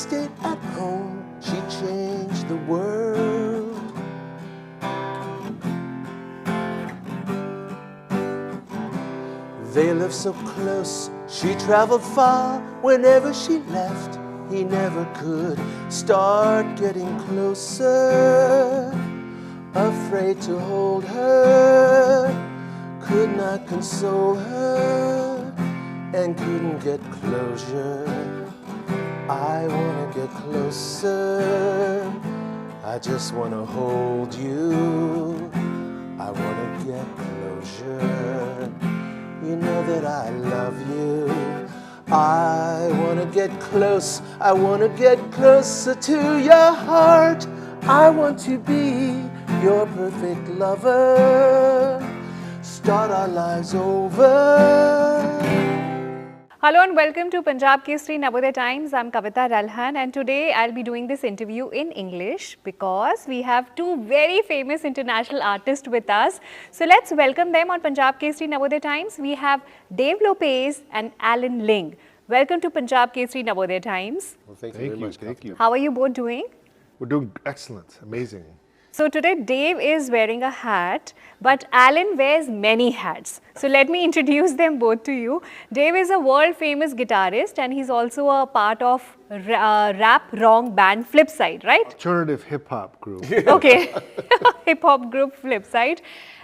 stayed at home, she changed the world. They lived so close, she traveled far. Whenever she left, he never could start getting closer. Afraid to hold her, could not console her, and couldn't get closure. I wanna get closer, I just wanna hold you. I wanna get closure, you know that I love you. I wanna get close, I wanna get closer to your heart. I want to be your perfect lover, start our lives over. Hello and welcome to Punjab Kesari Navodaya Times. I'm Kavita Ralhan and today I'll be doing this interview in English because we have two very famous international artists with us. So let's welcome them on Punjab Kesari Navodaya Times. We have Dave Lopez and Alan Ling. Welcome to Punjab Kesari Navodaya Times. Well, thank you very much. Thank you. How are you both doing? We're doing excellent, amazing. So today Dave is wearing a hat, but Alan wears many hats. So let me introduce them both to you. Dave is a world famous guitarist and he's also a part of rap wrong band Flipside, right? Alternative hip hop group. Okay, hip hop group Flipside.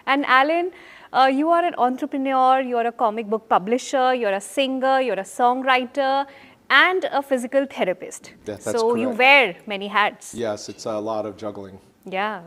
And Alan, you are an entrepreneur, you're a comic book publisher, you're a singer, you're a songwriter, and a physical therapist. That's so correct. you wear many hats. Yes, it's a lot of juggling. Yeah.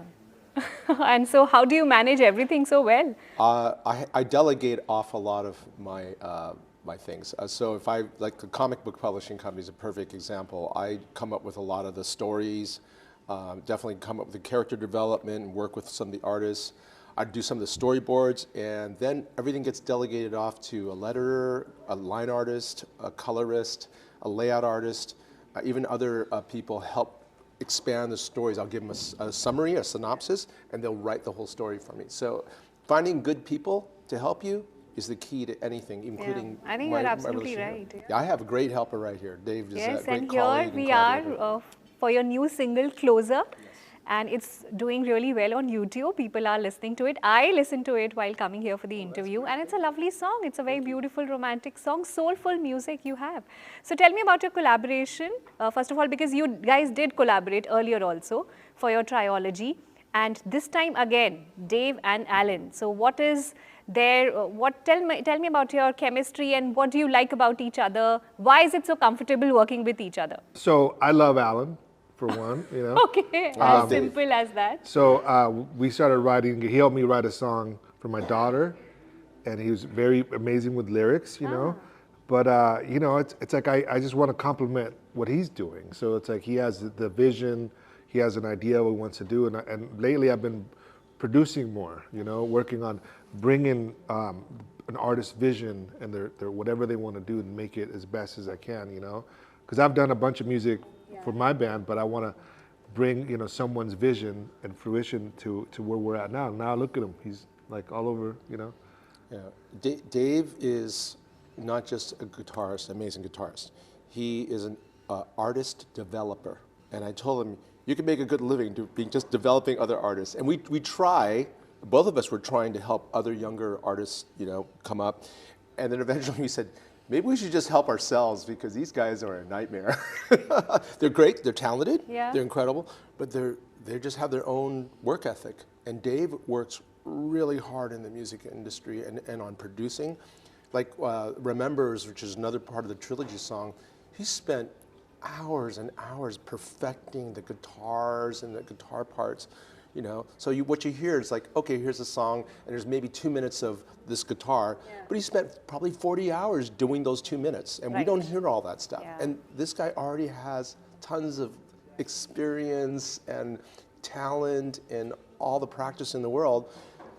And so how do you manage everything so well? I delegate off a lot of my things. So if I, like the comic book publishing company is a perfect example. I come up with a lot of the stories, definitely come up with the character development and work with some of the artists. I do some of the storyboards and then everything gets delegated off to a letterer, a line artist, a colorist, a layout artist, even other people help expand the stories. I'll give them a summary, a synopsis, and they'll write the whole story for me. So finding good people to help you is the key to anything, including I think you're absolutely right. Yeah, I have a great helper right here. Dave is Yes, a great and colleague here we collaborator. are for your new single, Closer. And it's doing really well on YouTube. People are listening to it. I listened to it while coming here for the interview. And it's a lovely song. It's a very beautiful, romantic song. Soulful music you have. So tell me about your collaboration. First of all, because you guys did collaborate earlier also for your trilogy. And this time again, Dave and Alan. So what is there? Tell me about your chemistry and what do you like about each other? Why is it so comfortable working with each other? So I love Alan, for one, you know. Okay, as simple as that. So we started writing, he helped me write a song for my daughter, and he was very amazing with lyrics, you know. But, you know, it's like I just want to compliment what he's doing. So it's like he has the vision, he has an idea of what he wants to do, and lately I've been producing more, you know, working on bringing an artist's vision and their whatever they want to do and make it as best as I can, you know. Because I've done a bunch of music for my band, but I want to bring, you know, someone's vision and fruition to where we're at now. Now look at him, he's like all over, you know. Yeah, Dave is not just a guitarist, amazing guitarist. He is an artist developer, and I told him you can make a good living being just developing other artists. And we try. Both of us were trying to help other younger artists, you know, come up, and then eventually we said, maybe we should just help ourselves because these guys are a nightmare. They're great, they're talented, they're incredible, but they just have their own work ethic. And Dave works really hard in the music industry and on producing. Like Remembers, which is another part of the trilogy song, he spent hours and hours perfecting the guitars and the guitar parts. You know, so what you hear is like, okay, here's a song, and there's maybe 2 minutes of this guitar, but he spent probably 40 hours doing those 2 minutes, and we don't hear all that stuff. And this guy already has tons of experience and talent and all the practice in the world,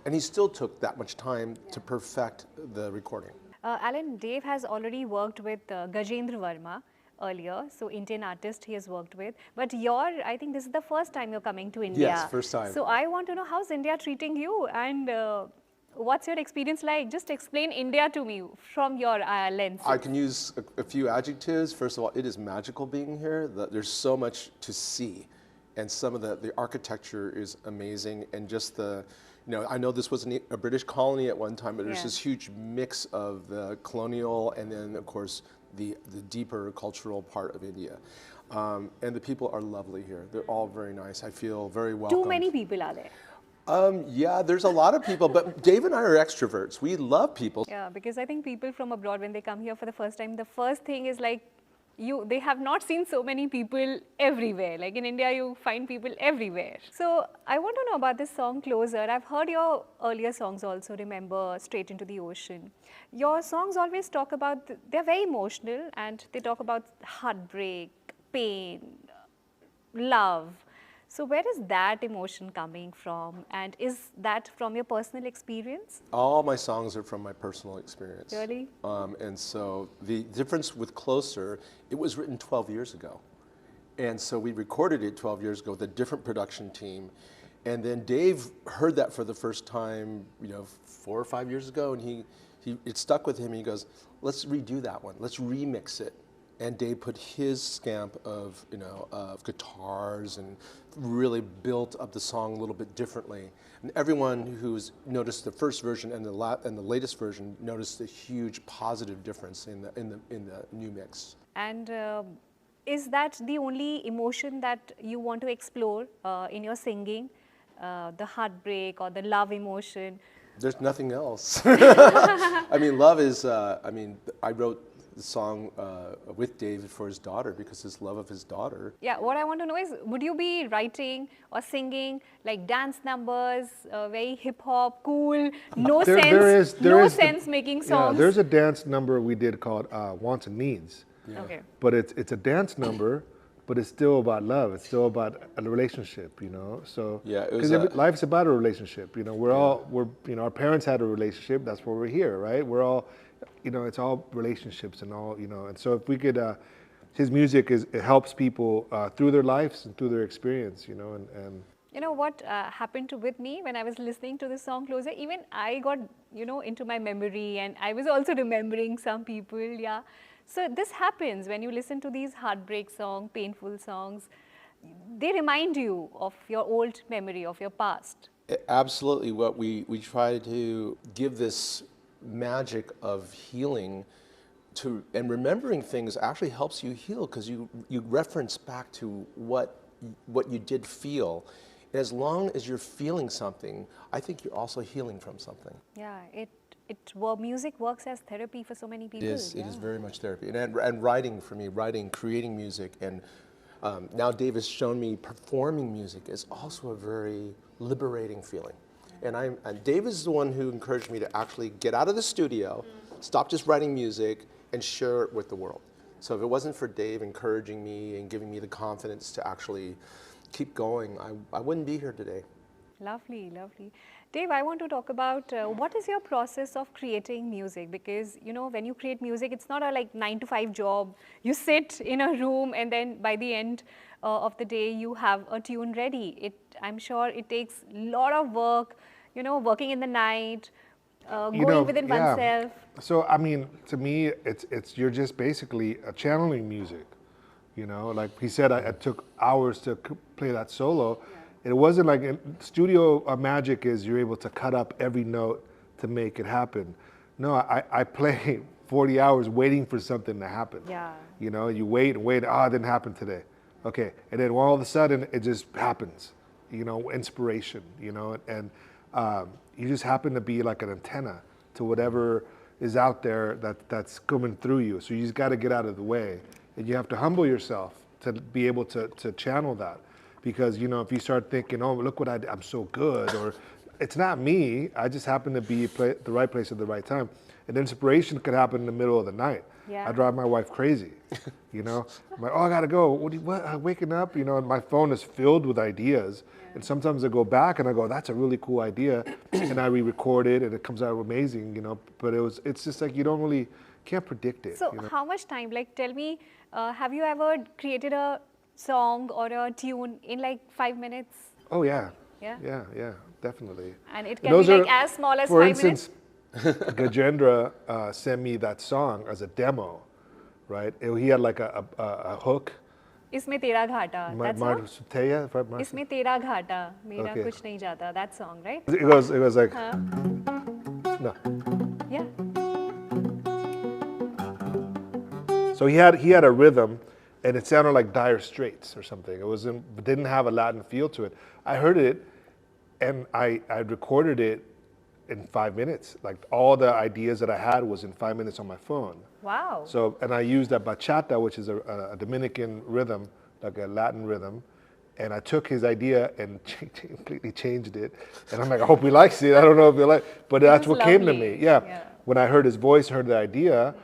and he still took that much time to perfect the recording. Alan, Dave has already worked with Gajendra Verma earlier, so Indian artist he has worked with. But I think this is the first time you're coming to India. Yes, first time. So I want to know, how's India treating you, and What's your experience like? Just explain India to me from your lens. I can use a few adjectives. First of all, it is magical being here. There's so much to see. And some of the architecture is amazing. And just I know this was a British colony at one time, but there's Yeah. this huge mix of the colonial and then, of course, the deeper cultural part of India. And the people are lovely here. They're all very nice. I feel very welcome. Too many people are there. Yeah, there's a lot of people, but Dave and I are extroverts. We love people. Yeah, because I think people from abroad, when they come here for the first time, the first thing is like, they have not seen so many people everywhere. Like in India, you find people everywhere. So I want to know about this song Closer. I've heard your earlier songs also, remember Straight into the Ocean. Your songs always talk about, they're very emotional and they talk about heartbreak, pain, love. So where is that emotion coming from? And is that from your personal experience? All my songs are from my personal experience. Really? And so the difference with Closer, it was written 12 years ago. And so we recorded it 12 years ago with a different production team. And then Dave heard that for the first time, 4 or 5 years ago, and it stuck with him. He goes, let's redo that one. Let's remix it. And Dave put his stamp of, of guitars and really built up the song a little bit differently. And everyone who's noticed the first version and the latest version noticed a huge positive difference in the new mix. And is that the only emotion that you want to explore in your singing? The heartbreak or the love emotion? There's nothing else. I mean, love is, I wrote the song with David for his daughter because his love of his daughter. Yeah, what I want to know is, would you be writing or singing like dance numbers, very hip hop, cool, no sense making songs? Yeah, there's a dance number we did called Wants and Needs. Yeah. Okay. But it's a dance number, but it's still about love. It's still about a relationship, So Yeah, it was because life's about a relationship. Our parents had a relationship. That's why we're here, right? We're all, it's all relationships and all, And so if we could, his music it helps people through their lives and through their experience, and. You know what happened with me when I was listening to this song Closer? Even I got, into my memory, and I was also remembering some people, yeah. So this happens when you listen to these heartbreak songs, painful songs. They remind you of your old memory, of your past. Absolutely. What we try to give this magic of healing and remembering things actually helps you heal because you reference back to what you did feel. And as long as you're feeling something, I think you're also healing from something. Yeah, music works as therapy for so many people. It is very much therapy. And writing for me, creating music, and now Dave has shown me performing music is also a very liberating feeling. And Dave is the one who encouraged me to actually get out of the studio, stop just writing music, and share it with the world. So if it wasn't for Dave encouraging me and giving me the confidence to actually keep going, I wouldn't be here today. Lovely, lovely. Dave, I want to talk about what is your process of creating music? Because, when you create music, it's not a 9-to-5 job. You sit in a room and then by the end of the day, you have a tune ready. I'm sure it takes a lot of work, working in the night, going within oneself. So, to me, you're just basically channeling music. Like he said, I took hours to play that solo. Yeah. It wasn't like studio magic is you're able to cut up every note to make it happen. No, I play 40 hours waiting for something to happen. Yeah. You wait and wait. It didn't happen today. Okay, and then all of a sudden it just happens. Inspiration. And you just happen to be like an antenna to whatever is out there that's coming through you. So you just got to get out of the way. And you have to humble yourself to be able to channel that. Because, if you start thinking, oh, look what I did, I'm so good, or it's not me, I just happen to be at the right place at the right time. And inspiration could happen in the middle of the night. Yeah. I drive my wife crazy, I'm like, I gotta go, what, I'm waking up, and my phone is filled with ideas. Yeah. And sometimes I go back and I go, that's a really cool idea, and I re-record it and it comes out amazing, but it's just like can't predict it. So how much time, tell me, have you ever created a song or a tune in 5 minutes? Oh yeah. Yeah? Yeah. definitely. And it And can be like as small as for 5 instance, minutes. Gajendra sent me that song as a demo, right? He had like a hook. इसमें तेरा घाटा. That's not? Marsuteya, if I- इसमें तेरा घाटा, मेरा Okay. कुछ नहीं जाता. That song, right? It goes like, Huh? no. Yeah. So he had a rhythm, and it sounded like Dire Straits or something. It didn't have a Latin feel to it. I heard it, and I recorded it in 5 minutes. Like all the ideas that I had was in 5 minutes on my phone. Wow. So, and I used that bachata, which is a Dominican rhythm, like a Latin rhythm, and I took his idea and completely changed it. And I'm like, I hope he likes it. I don't know if he like, but that's was what came to lovely. me. Yeah. Yeah. When I heard his voice, heard the idea,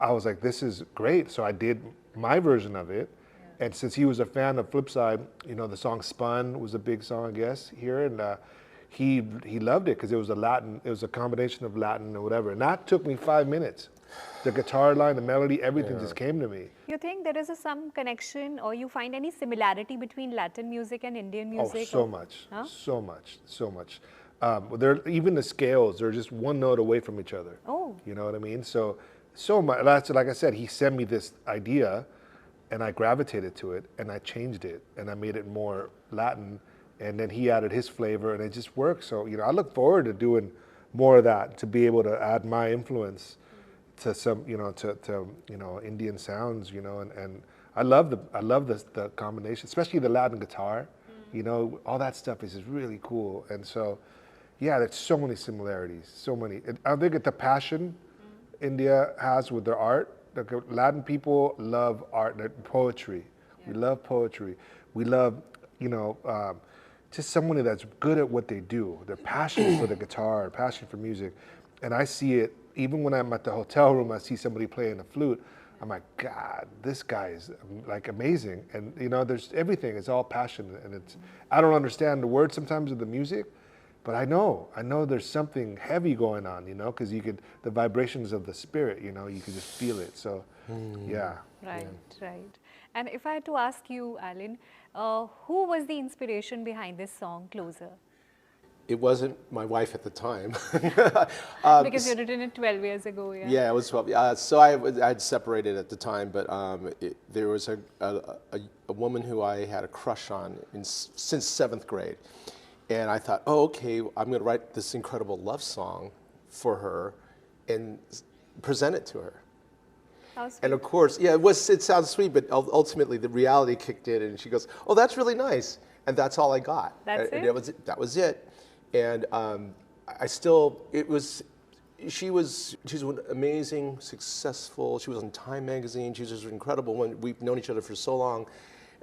I was like, this is great. So I did my version of it. Yeah. And since he was a fan of Flipside, you know, the song "Spun" was a big song, I guess, here, and he loved it because it was a combination of Latin and whatever. And that took me 5 minutes. The guitar line, the melody, everything just came to me. You think there is some connection, or you find any similarity between Latin music and Indian music? Oh, so or- much, Huh? so much, so much. Even the scales, they're just one note away from each other. Oh. You know what I mean? So much. That's like I said. He sent me this idea, and I gravitated to it, and I changed it, and I made it more Latin, and then he added his flavor, and it just works. So you know, I look forward to doing more of that, to be able to add my influence to some, you know, to Indian sounds, you know, and I love the combination, especially the Latin guitar, you know, all that stuff is just really cool, and so, yeah, there's so many similarities, so many. I think it's the passion India has with their art. Like Latin people love art, like poetry. Yeah. We love poetry. We love, you know, just someone that's good at what they do. Their passion for the guitar, passion for music, and I see it. Even when I'm at the hotel room, I see somebody playing the flute. I'm like, God, this guy is like amazing. And you know, there's everything. It's all passion, and it's. I don't understand the words sometimes of the music, but I know there's something heavy going on. You know, because the vibrations of the spirit. You know, you can just feel it. So, yeah. Right, right. And if I had to ask you, Alan, who was the inspiration behind this song, Closer? It wasn't my wife at the time. Because you had written it 12 years ago, yeah? Yeah, it was 12. So I'd separated at the time, but there was a woman who I had a crush on since 7th grade. And I thought, oh, okay, I'm going to write this incredible love song for her and present it to her. How sweet. And of course, yeah, it sounds sweet, but ultimately the reality kicked in, and she goes, oh, that's really nice. And that's all I got. That's and it? That was it. And she's an amazing, successful, she was on Time magazine, she was just incredible. We've known each other for so long.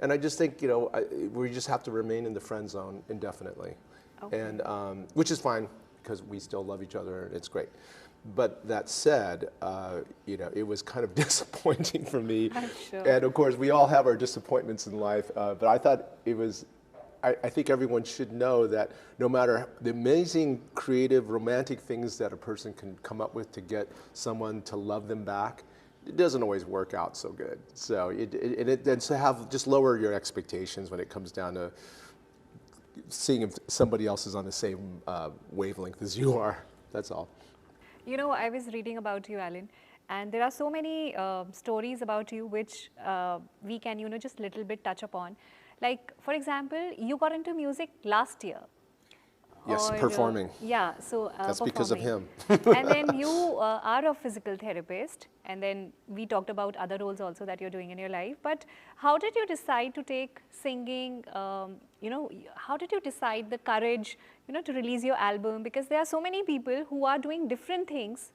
And I just think, you know, we just have to remain in the friend zone indefinitely. Okay. And, which is fine, because we still love each other, and it's great. But that said, you know, it was kind of disappointing for me. I'm sure. And of course, we all have our disappointments in life, but I thought it was, I think everyone should know that no matter the amazing, creative, romantic things that a person can come up with to get someone to love them back, it doesn't always work out so good. So and to just lower your expectations when it comes down to seeing if somebody else is on the same wavelength as you are. That's all. You know, I was reading about you, Alan, and there are so many stories about you which we can, you know, just little bit touch upon. Like, for example, you got into music last year. Yes, performing. Yeah, so That's because of him. And then you are a physical therapist, and then we talked about other roles also that you're doing in your life. But how did you decide to take singing, you know, how did you decide the courage, you know, to release your album? Because there are so many people who are doing different things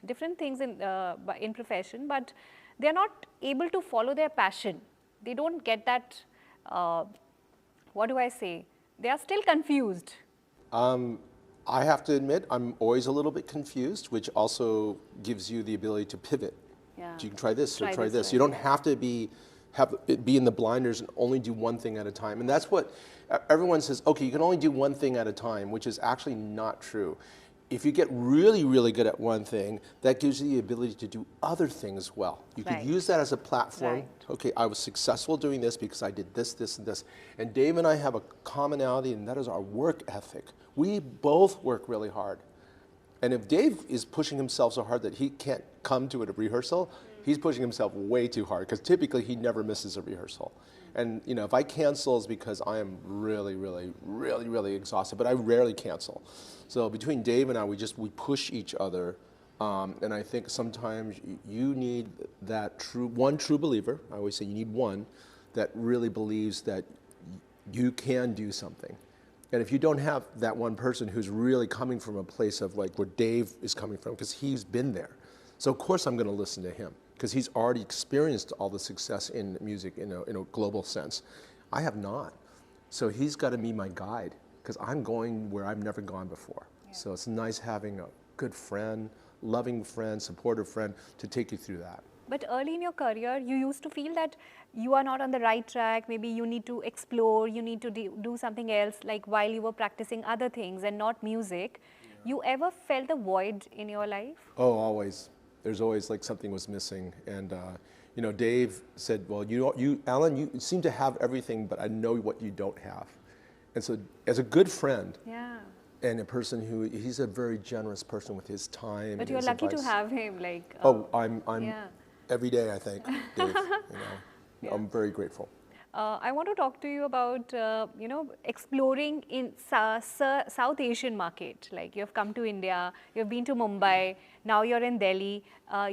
in profession, but they're not able to follow their passion. They don't get that, what do I say? They are still confused. I have to admit, I'm always a little bit confused, which also gives you the ability to pivot. Yeah. You can try this or try this. Way. You don't have to be in the blinders and only do one thing at a time. And that's what everyone says, okay, you can only do one thing at a time, which is actually not true. if you get really, really good at one thing, that gives you the ability to do other things well. You could Right. use that as a platform. Right. Okay, I was successful doing this because I did this, this, and this. And Dave and I have a commonality, and that is our work ethic. We both work really hard. And if Dave is pushing himself so hard that he can't come to a rehearsal, he's pushing himself way too hard, because typically he never misses a rehearsal. And you know, if I cancel, it's because I am really, really, really, really exhausted, but I rarely cancel. So between Dave and I, we push each other. And I think sometimes you need that one true believer. I always say you need one that really believes that you can do something. And if you don't have that one person who's really coming from a place of like where Dave is coming from, because he's been there. So of course I'm going to listen to him, because he's already experienced all the success in music in a global sense. I have not. So he's got to be my guide, because I'm going where I've never gone before. Yeah. So it's nice having a good friend, loving friend, supportive friend to take you through that. But early in your career, you used to feel that you are not on the right track. Maybe you need to explore, you need to do something else, like while you were practicing other things and not music. Yeah. You ever felt a void in your life? Oh, always. There's always like something was missing. And you know, Dave said, well, Alan, you seem to have everything, but I know what you don't have. And so as a good friend, yeah, and a person he's a very generous person with his time. But you're lucky to have him, like. I'm yeah. Every day I thank Dave, you know. Yeah. I'm very grateful. I want to talk to you about, you know, exploring in South Asian market. Like you've come to India, you've been to Mumbai, now you're in Delhi,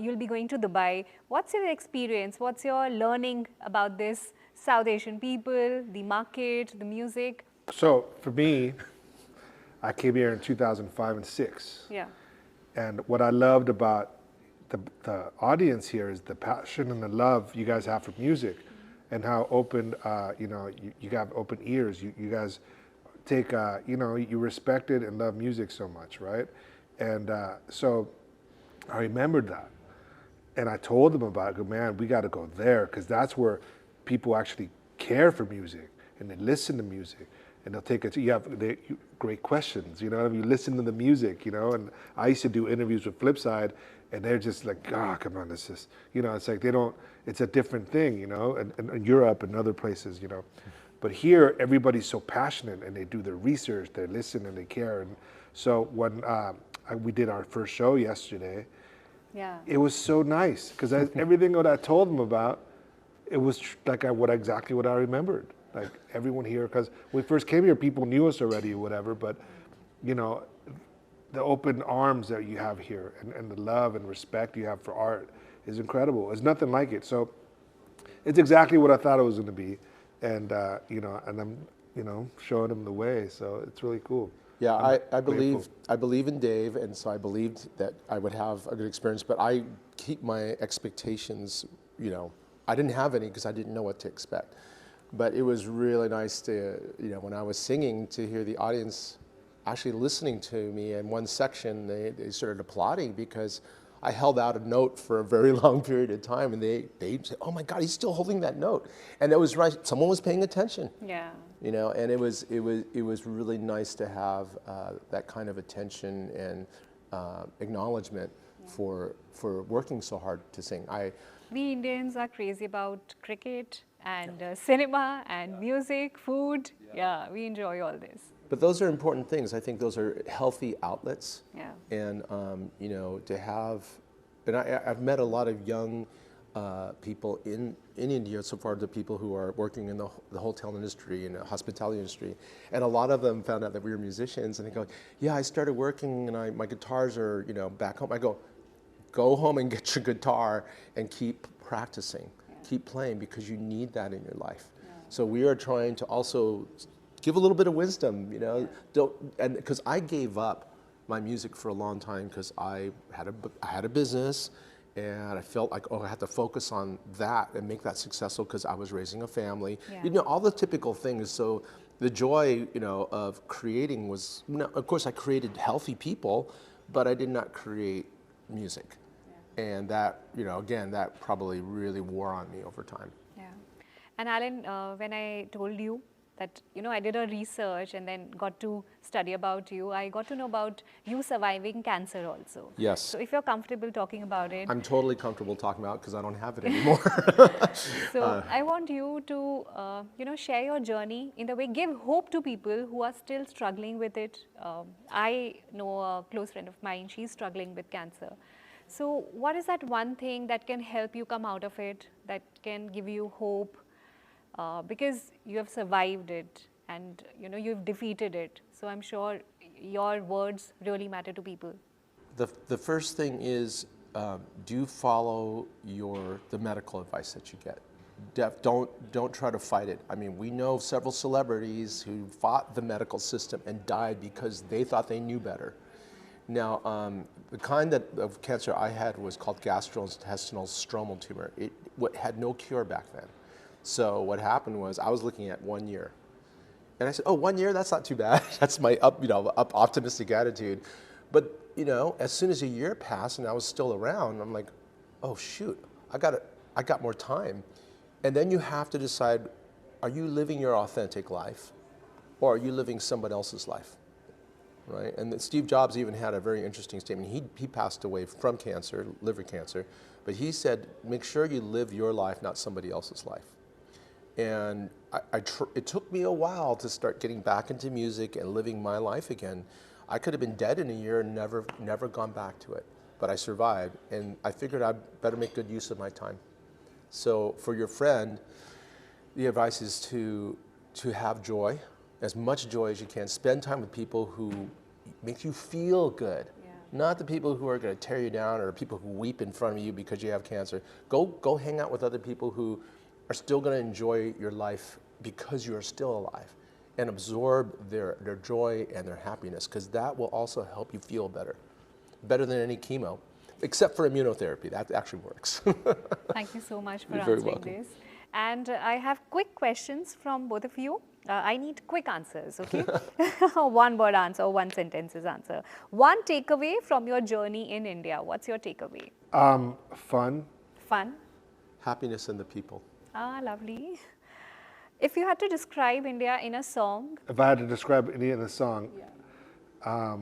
you'll be going to Dubai. What's your experience? What's your learning about this South Asian people, the market, the music? So for me, I came here in 2005 and 6. Yeah. And what I loved about the audience here is the passion and the love you guys have for music, and how open, you know, you have open ears. You guys take, you know, you respect it and love music so much, right? And so I remembered that. And I told them about it. I go, man, we got to go there, because that's where people actually care for music and they listen to music. And they'll take it. You have great questions, you know. You listen to the music, you know. And I used to do interviews with Flipside, and they're just like, "Ah, come on, this is," you know. It's like they don't. It's a different thing, you know. And Europe and other places, you know. But here, everybody's so passionate, and they do their research, they listen, and they care. And so when we did our first show yesterday, yeah, it was so nice, because everything that I told them about, it was like exactly what I remembered. Like everyone here, because when we first came here, people knew us already or whatever, but you know, the open arms that you have here and the love and respect you have for art is incredible. There's nothing like it. So it's exactly what I thought it was going to be. And, you know, and I'm, you know, showing them the way. So it's really cool. Yeah, I believe in Dave, and so I believed that I would have a good experience, but I keep my expectations, you know, I didn't have any because I didn't know what to expect. But it was really nice to, you know, when I was singing, to hear the audience actually listening to me. In one section, they started applauding because I held out a note for a very long period of time, and they said, "Oh my God, he's still holding that note," and that was right. Someone was paying attention. Yeah. You know, and it was really nice to have that kind of attention and acknowledgement for working so hard to sing. We Indians are crazy about cricket and cinema and music, food. Yeah, we enjoy all this. But those are important things. I think those are healthy outlets. Yeah. And, you know, to have, and I've met a lot of young people in India so far, the people who are working in the hotel industry and the hospitality industry. And a lot of them found out that we were musicians, and they go, yeah, I started working and my guitars are, you know, back home. I go home and get your guitar and keep practicing, keep playing, because you need that in your life. Yeah. So we are trying to also give a little bit of wisdom, you know, and because I gave up my music for a long time because I had a business, and I felt like, oh, I had to focus on that and make that successful because I was raising a family. Yeah. You know, all the typical things. So the joy, you know, of creating was, you know, of course I created healthy people, but I did not create music. Yeah. And that, you know, again, that probably really wore on me over time. Yeah. And Alan, when I told you that, I did a research and then got to study about you. I got to know about you surviving cancer also. Yes. So if you're comfortable talking about it. I'm totally comfortable talking about it because I don't have it anymore. So I want you to, share your journey in the way, give hope to people who are still struggling with it. I know a close friend of mine, she's struggling with cancer. So what is that one thing that can help you come out of it, that can give you hope? Because you have survived it and, you've defeated it. So I'm sure your words really matter to people. The first thing is, do follow the medical advice that you get. Don't try to fight it. I mean, we know several celebrities who fought the medical system and died because they thought they knew better. Now, the kind of cancer I had was called gastrointestinal stromal tumor. It had no cure back then. So what happened was I was looking at 1 year. And I said, oh, 1 year, that's not too bad. That's my optimistic attitude. But, as soon as a year passed and I was still around, I'm like, oh, shoot, I got more time. And then you have to decide, are you living your authentic life or are you living somebody else's life? Right? And then Steve Jobs even had a very interesting statement. He passed away from cancer, liver cancer, but he said, make sure you live your life, not somebody else's life. And it took me a while to start getting back into music and living my life again. I could have been dead in a year and never gone back to it, but I survived, and I figured I'd better make good use of my time. So for your friend, the advice is to have joy, as much joy as you can. Spend time with people who make you feel good, not the people who are going to tear you down or people who weep in front of you because you have cancer. Go hang out with other people who are still going to enjoy your life because you are still alive, and absorb their joy and their happiness, because that will also help you feel better than any chemo, except for immunotherapy. That actually works. Thank you so much for You're very answering welcome. this. And I have quick questions from both of you. I need quick answers, okay? One word answer or one sentences answer. One takeaway from your journey in India. What's your takeaway? Fun. Fun. Happiness in the people. Ah, lovely. If you had to describe India in a song. If I had to describe India in a song, I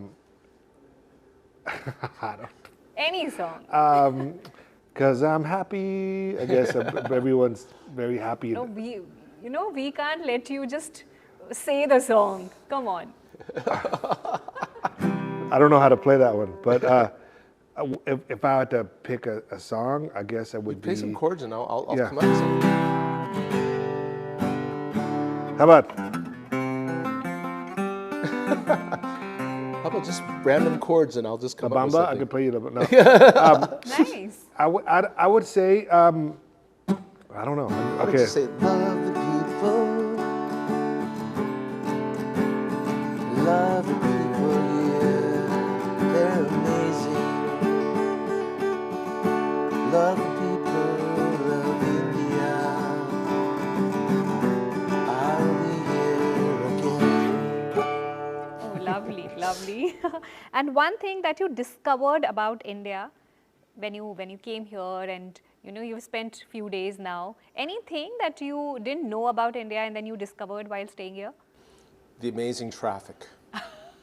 don't. Any song. Because I'm happy. I guess everyone's very happy. No, we can't let you just say the song. Come on. I don't know how to play that one, but if I had to pick a song, I guess I would Play some chords and I'll Yeah. come up with something. How about? How about just random chords and I'll just come La up with Bamba? something. I could play you the. No. Nice. I would say. I don't know. I would Okay. just say, love the people. Love the people here. They're amazing. Love the people of India. I'll be here again. Oh, lovely, lovely. And one thing that you discovered about India when you came here, and you've spent few days now. Anything that you didn't know about India and then you discovered while staying here? The amazing traffic.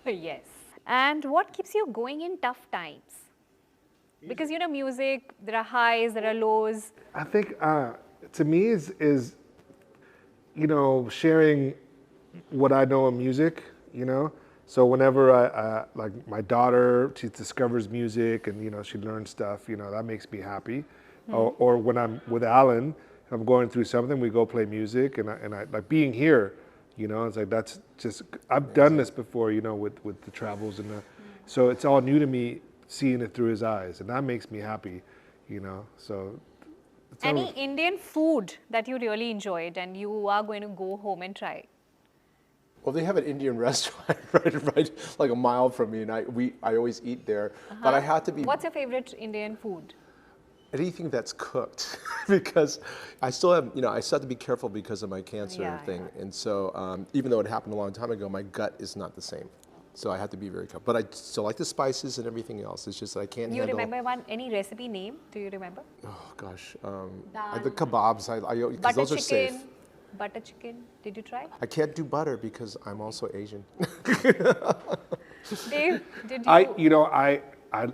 Yes. And what keeps you going in tough times? Because music, there are highs, there are lows. I think to me is sharing what I know of music. So whenever I like my daughter, she discovers music and she learns stuff. That makes me happy. Or when I'm with Alan, I'm going through something, we go play music, and I like being here. It's like that's just I've done this before. With the travels so it's all new to me, seeing it through his eyes, and that makes me happy. So. It's Any all, Indian food that you really enjoyed and you are going to go home and try? Well, they have an Indian restaurant right like a mile from me, and I always eat there. But I had to be What's your favorite Indian food? anything that's cooked because I still have I still have to be careful because of my cancer thing, and so even though it happened a long time ago, my gut is not the same. So I have to be very careful. But I still like the spices and everything else. It's just that I can't You handle. remember any recipe name? Do you remember? Oh gosh, Dal. the kebabs. Because Butter those are chicken. safe. Butter chicken, did you try? I can't do butter because I'm also Asian. Dave, did you?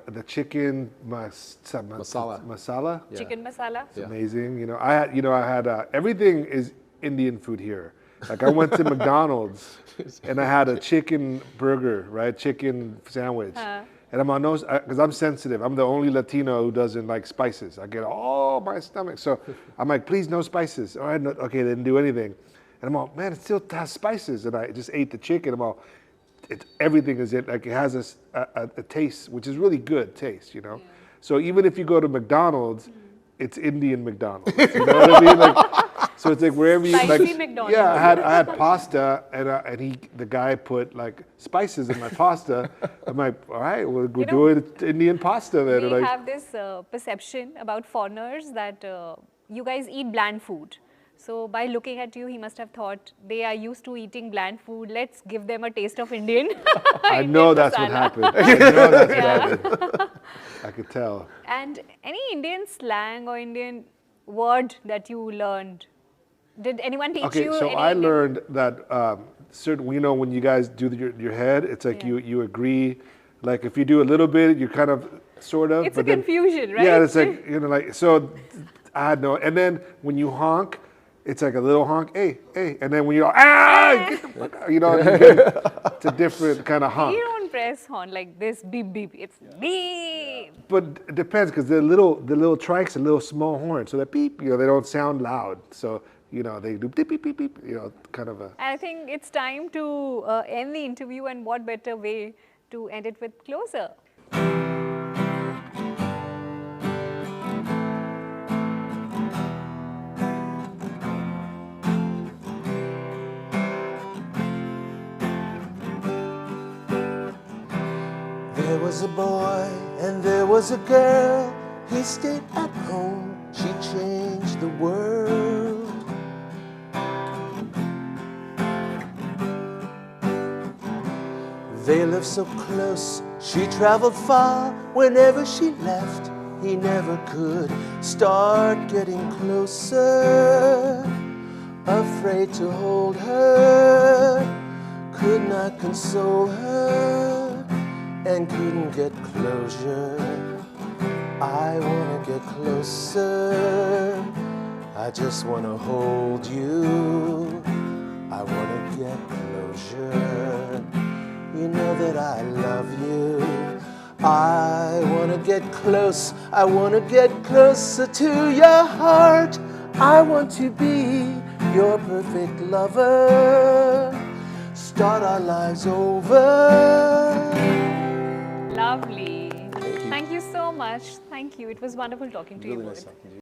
The chicken Masala. masala. Yeah. Chicken masala? It's amazing. I had everything is Indian food here. Like I went to McDonald's and I had a chicken burger, right? Chicken sandwich. And I'm on those because I'm sensitive. I'm the only Latino who doesn't like spices. I get all my stomach. So I'm like, please no spices. All right, no, okay, they didn't do anything. And I'm all, man, it still has spices. And I just ate the chicken. I'm all, everything is it. Like it has a taste, which is really good taste, you know. Yeah. So even if you go to McDonald's, it's Indian McDonald's. You know what I mean? Like, so it's like wherever you Spicy like. McDonald's. Yeah, I had pasta, and the guy put like spices in my pasta. I'm like, all right, well, we're doing Indian pasta then. We Like, have this perception about foreigners that you guys eat bland food. So by looking at you, he must have thought they are used to eating bland food. Let's give them a taste of Indian. I Indian know that's what masala. happened. I know that's what happened. I could tell. And any Indian slang or Indian word that you learned? Did anyone teach Okay, you? so any I Indian? learned that certain, when you guys do your head, it's like you agree. Like if you do a little bit, you kind of, sort of. It's but a confusion, right? Yeah, it's like, like, so I had no, and then when you honk, it's like a little honk, hey, hey. And then when you're, get the fuck out, it's a different kind of honk. You don't press horn like this, beep, beep. It's beep. But it depends because the little trikes are little small horns, so that beep, they don't sound loud. So, they do beep, beep, beep, beep, kind of a. I think it's time to end the interview, and what better way to end it with Closer. There was a boy and there was a girl. He stayed at home, she changed the world. They lived so close, she traveled far. Whenever she left, he never could start getting closer. Afraid to hold her, could not console her, and couldn't get closure. I wanna get closer, I just wanna hold you. I wanna get closure, you know that I love you. I wanna get close, I wanna get closer to your heart. I want to be your perfect lover, start our lives over. Lovely. Thank you. Thank you so much. Thank you. It was wonderful talking to you Really both. nice talking to you.